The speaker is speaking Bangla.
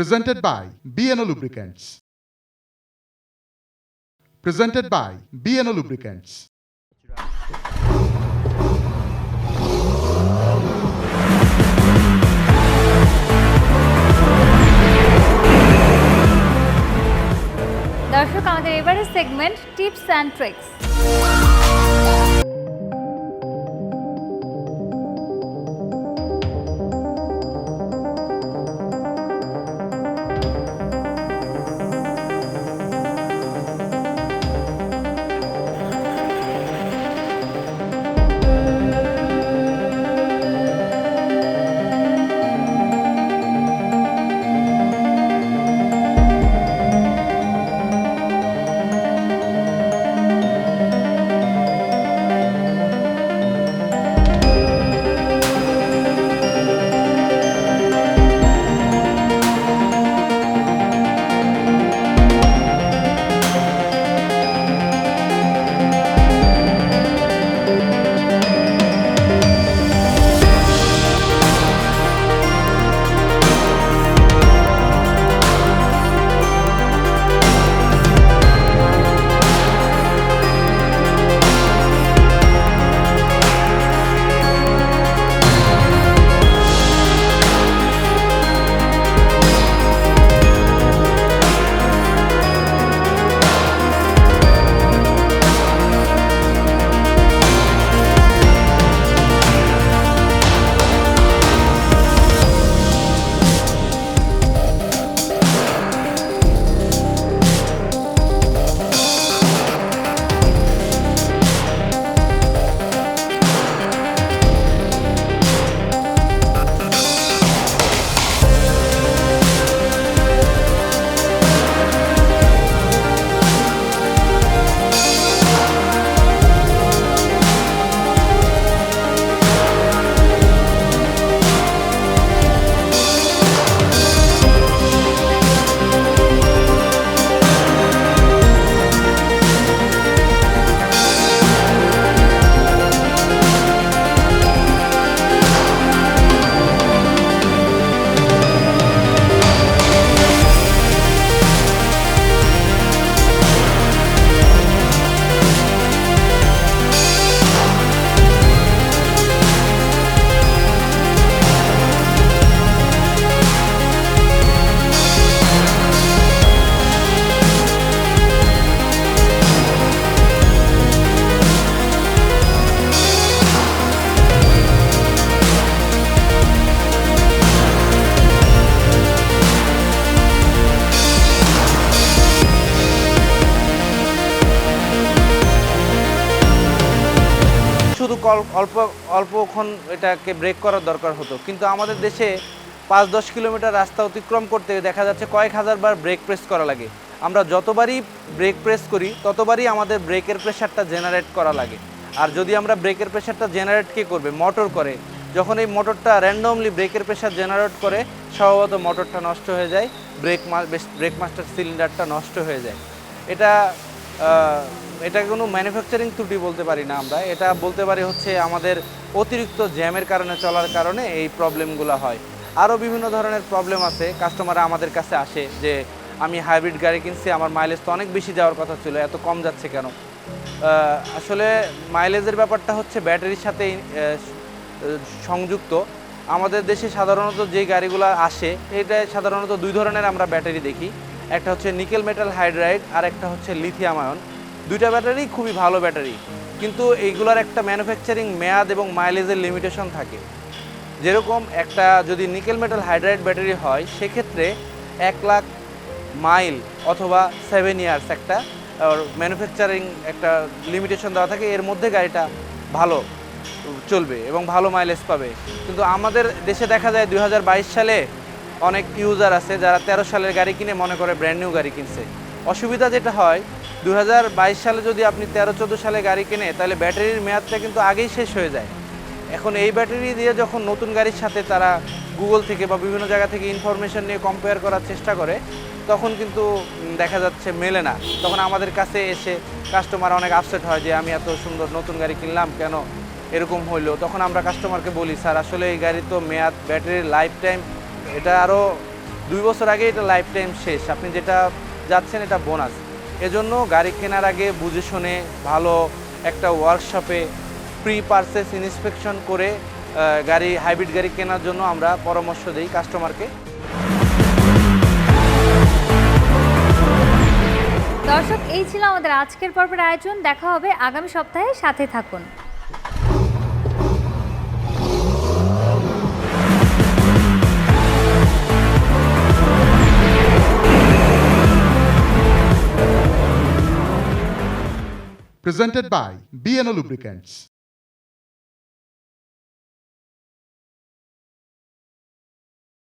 Presented by BNO Lubricants. Presented by BNO Lubricants. দর্শক আমাদের এবারের সেগমেন্ট টিপস অ্যান্ড ট্রিক্স। শুধু অল্পক্ষণ এটাকে ব্রেক করার দরকার হতো, কিন্তু আমাদের দেশে 5-10 কিলোমিটার রাস্তা অতিক্রম করতে দেখা যাচ্ছে কয়েক হাজার বার ব্রেক প্রেস করা লাগে। আমরা যতবারই ব্রেক প্রেস করি ততবারই আমাদের ব্রেকের প্রেশারটা জেনারেট করা লাগে। আর যদি আমরা ব্রেকের প্রেশারটা জেনারেট কে করবে? মোটর করে। যখন এই মোটরটা র্যান্ডমলি ব্রেকের প্রেশার জেনারেট করে, স্বভাবত মোটরটা নষ্ট হয়ে যায়, ব্রেক মাস্টার সিলিন্ডারটা নষ্ট হয়ে যায়। এটা কোনো ম্যানুফ্যাকচারিং ত্রুটি বলতে পারি না আমরা, এটা বলতে পারি হচ্ছে আমাদের অতিরিক্ত জ্যামের কারণে চলার কারণে এই প্রবলেমগুলো হয়। আরও বিভিন্ন ধরনের প্রবলেম আছে। কাস্টমাররা আমাদের কাছে আসে যে আমি হাইব্রিড গাড়ি কিনছি, আমার মাইলেজ তো অনেক বেশি যাওয়ার কথা ছিল, এত কম যাচ্ছে কেন? আসলে মাইলেজের ব্যাপারটা হচ্ছে ব্যাটারির সাথে সংযুক্ত। আমাদের দেশে সাধারণত যে গাড়িগুলো আসে এটা সাধারণত দুই ধরনের আমরা ব্যাটারি দেখি। একটা হচ্ছে নিকেল মেটাল হাইড্রাইড আর একটা হচ্ছে লিথিয়াম আয়ন। দুইটা ব্যাটারি খুবই ভালো ব্যাটারি, কিন্তু এইগুলোর একটা ম্যানুফ্যাকচারিং মেয়াদ এবং মাইলেজের লিমিটেশন থাকে। যেরকম একটা যদি নিকেল মেটাল হাইড্রাইড ব্যাটারি হয় সেক্ষেত্রে 1 লাখ মাইল অথবা 7 ইয়ার্স একটা ম্যানুফ্যাকচারিং একটা লিমিটেশন দেওয়া থাকে, এর মধ্যে গাড়িটা ভালো চলবে এবং ভালো মাইলেজ পাবে। কিন্তু আমাদের দেশে দেখা যায় 2022 সালে অনেক ইউজার আছে যারা 13 সালের গাড়ি কিনে মনে করে ব্র্যান্ড নিউ গাড়ি কিনছে। অসুবিধা যেটা হয় 2022 সালে যদি আপনি 13-14 সালে গাড়ি কেনে তাহলে ব্যাটারির মেয়াদটা কিন্তু আগেই শেষ হয়ে যায়। এখন এই ব্যাটারি দিয়ে যখন নতুন গাড়ির সাথে তারা গুগল থেকে বা বিভিন্ন জায়গা থেকে ইনফরমেশন নিয়ে কম্পেয়ার করার চেষ্টা করে তখন কিন্তু দেখা যাচ্ছে মেলে না। তখন আমাদের কাছে এসে কাস্টমার অনেক আপসেট হয় যে আমি এত সুন্দর নতুন গাড়ি কিনলাম কেন এরকম হইলো। তখন আমরা কাস্টমারকে বলি স্যার আসলে এই গাড়ি তো মেয়াদ ব্যাটারির লাইফ টাইম এটা আরও 2 বছর আগে এটা লাইফ টাইম শেষ, আপনি যেটা যাচ্ছেন এটা বোনাস। এজন্য গাড়ি কেনার আগে বুঝে শুনে ভালো একটা ওয়ার্কশপে প্রি পারচেস ইন্সপেকশন করে গাড়ি হাইব্রিড গাড়ি কেনার জন্য আমরা পরামর্শ দিই কাস্টমারকে। দর্শক, এই ছিল আমাদের আজকের পর্বের আয়োজন। দেখা হবে আগামী সপ্তাহে, সাথে থাকুন। Presented by BNO Lubricants.